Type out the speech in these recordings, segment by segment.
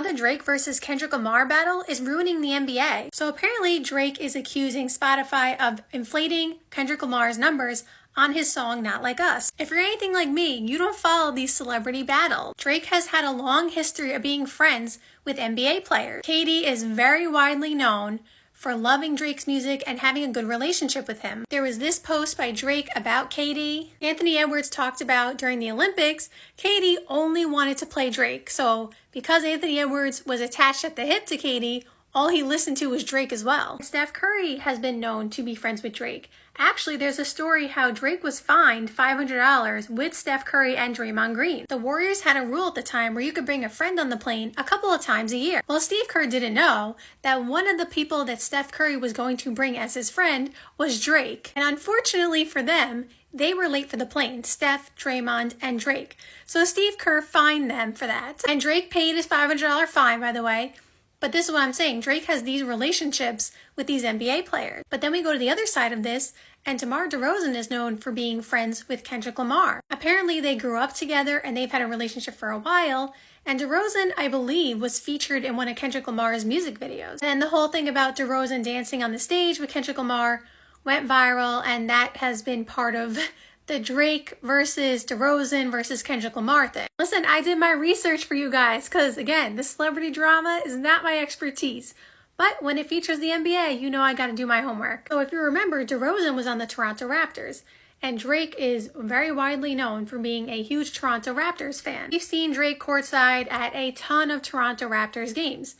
Now the Drake versus Kendrick Lamar battle is ruining the NBA. So apparently Drake is accusing Spotify of inflating Kendrick Lamar's numbers on his song Not Like Us. If you're anything like me, you don't follow these celebrity battles. Drake has had a long history of being friends with NBA players. KD is very widely known for loving Drake's music and having a good relationship with him. There was this post by Drake about KD. Anthony Edwards talked about during the Olympics, KD only wanted to play Drake. So because Anthony Edwards was attached at the hip to KD, all he listened to was Drake as well. Steph Curry has been known to be friends with Drake. Actually, there's a story how Drake was fined $500 with Steph Curry and Draymond Green. The Warriors had a rule at the time where you could bring a friend on the plane a couple of times a year. Well, Steve Kerr didn't know that one of the people that Steph Curry was going to bring as his friend was Drake. And unfortunately for them, they were late for the plane, Steph, Draymond, and Drake. So Steve Kerr fined them for that. And Drake paid his $500 fine, by the way. But this is what I'm saying. Drake has these relationships with these NBA players. But then we go to the other side of this, and DeMar DeRozan is known for being friends with Kendrick Lamar. Apparently, they grew up together and they've had a relationship for a while. And DeRozan, I believe, was featured in one of Kendrick Lamar's music videos. And the whole thing about DeRozan dancing on the stage with Kendrick Lamar went viral, and that has been part of the Drake versus DeRozan versus Kendrick Lamar thing. Listen, I did my research for you guys because, again, this celebrity drama is not my expertise. But when it features the NBA, you know I got to do my homework. So if you remember, DeRozan was on the Toronto Raptors, and Drake is very widely known for being a huge Toronto Raptors fan. We've seen Drake courtside at a ton of Toronto Raptors games.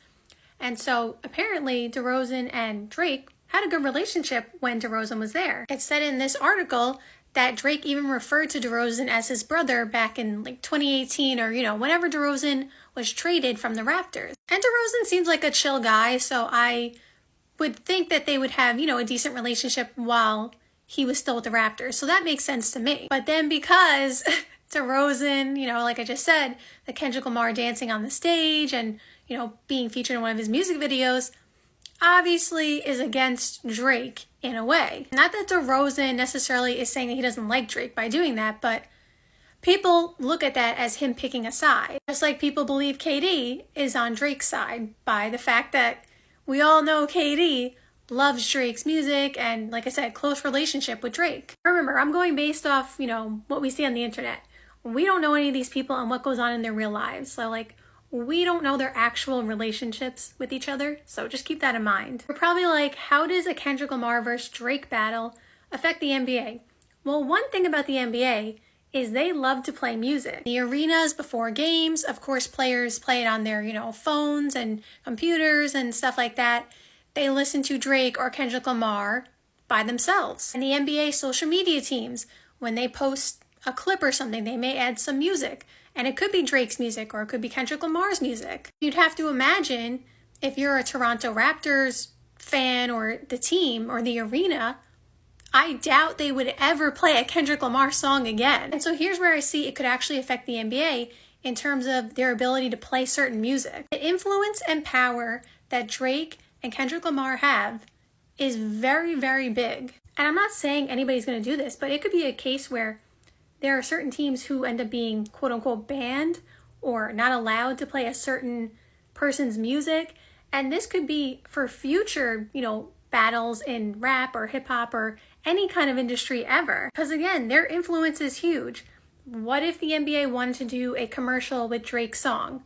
And so apparently DeRozan and Drake had a good relationship when DeRozan was there. It said in this article that Drake even referred to DeRozan as his brother back in like 2018 or, whenever DeRozan was traded from the Raptors. And DeRozan seems like a chill guy, so I would think that they would have, a decent relationship while he was still with the Raptors. So that makes sense to me. But then because DeRozan, like I just said, the Kendrick Lamar dancing on the stage and, being featured in one of his music videos, obviously is against Drake in a way. Not that DeRozan necessarily is saying that he doesn't like Drake by doing that, but people look at that as him picking a side. Just like people believe KD is on Drake's side by the fact that we all know KD loves Drake's music and, like I said, close relationship with Drake. Remember, I'm going based off, what we see on the internet. We don't know any of these people and what goes on in their real lives. So, we don't know their actual relationships with each other, so just keep that in mind. You're probably like, how does a Kendrick Lamar versus Drake battle affect the NBA? Well, one thing about the NBA is they love to play music. The arenas before games, of course, players play it on their, phones and computers and stuff like that. They listen to Drake or Kendrick Lamar by themselves. And the NBA social media teams, when they post a clip or something, they may add some music. And it could be Drake's music or it could be Kendrick Lamar's music. You'd have to imagine if you're a Toronto Raptors fan or the team or the arena, I doubt they would ever play a Kendrick Lamar song again. And so here's where I see it could actually affect the NBA in terms of their ability to play certain music. The influence and power that Drake and Kendrick Lamar have is very, very big. And I'm not saying anybody's going to do this, but it could be a case where there are certain teams who end up being quote unquote banned or not allowed to play a certain person's music. And this could be for future, battles in rap or hip hop or any kind of industry ever. Because again, their influence is huge. What if the NBA wanted to do a commercial with Drake's song?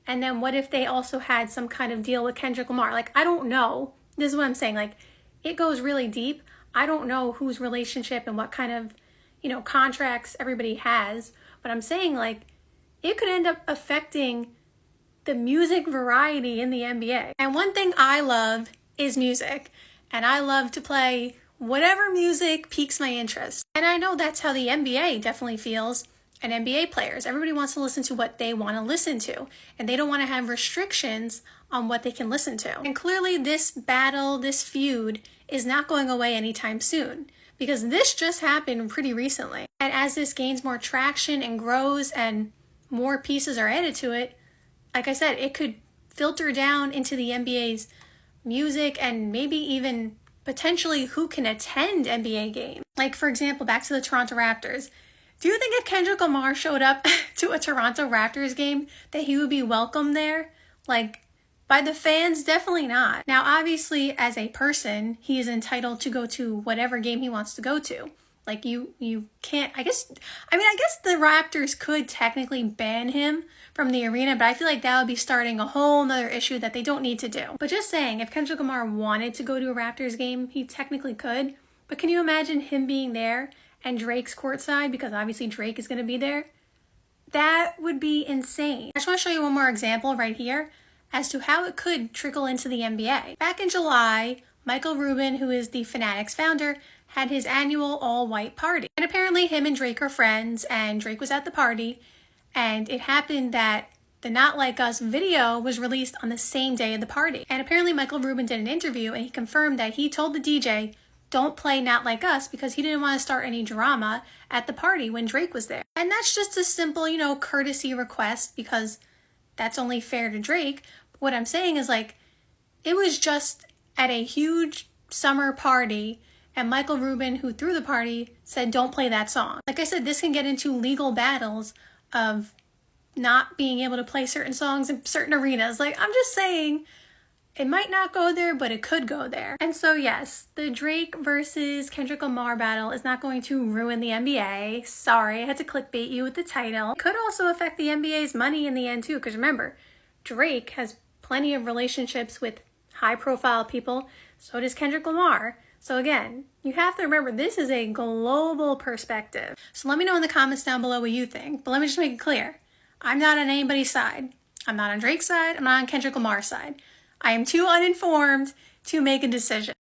And then what if they also had some kind of deal with Kendrick Lamar? I don't know. This is what I'm saying. It goes really deep. I don't know whose relationship and what kind of contracts everybody has, but I'm saying it could end up affecting the music variety in the NBA. And one thing I love is music, and I love to play whatever music piques my interest. And I know that's how the NBA definitely feels, and NBA players. Everybody wants to listen to what they want to listen to, and they don't want to have restrictions on what they can listen to. And clearly this battle, this feud, is not going away anytime soon, because this just happened pretty recently. And as this gains more traction and grows and more pieces are added to it, like I said, it could filter down into the NBA's music and maybe even potentially who can attend NBA games. For example, back to the Toronto Raptors. Do you think if Kendrick Lamar showed up to a Toronto Raptors game that he would be welcome there? Like, by the fans, definitely not. Now, obviously, as a person, he is entitled to go to whatever game he wants to go to. Like, you can't, I guess the Raptors could technically ban him from the arena, but I feel like that would be starting a whole nother issue that they don't need to do. But just saying, if Kendrick Lamar wanted to go to a Raptors game, he technically could. But can you imagine him being there and Drake's courtside, because obviously Drake is going to be there? That would be insane. I just want to show you one more example right here as to how it could trickle into the NBA. Back in July, Michael Rubin, who is the Fanatics founder, had his annual all-white party. And apparently him and Drake are friends, and Drake was at the party, and it happened that the Not Like Us video was released on the same day of the party. And apparently Michael Rubin did an interview, and he confirmed that he told the DJ, don't play Not Like Us, because he didn't want to start any drama at the party when Drake was there. And that's just a simple, courtesy request, because that's only fair to Drake. But what I'm saying is, like, it was just at a huge summer party, and Michael Rubin, who threw the party, said don't play that song. Like I said, this can get into legal battles of not being able to play certain songs in certain arenas. Like, I'm just saying, it might not go there, but it could go there. And so yes, the Drake versus Kendrick Lamar battle is not going to ruin the NBA. Sorry, I had to clickbait you with the title. It could also affect the NBA's money in the end too, because remember, Drake has plenty of relationships with high-profile people. So does Kendrick Lamar. So again, you have to remember, this is a global perspective. So let me know in the comments down below what you think. But let me just make it clear. I'm not on anybody's side. I'm not on Drake's side. I'm not on Kendrick Lamar's side. I am too uninformed to make a decision.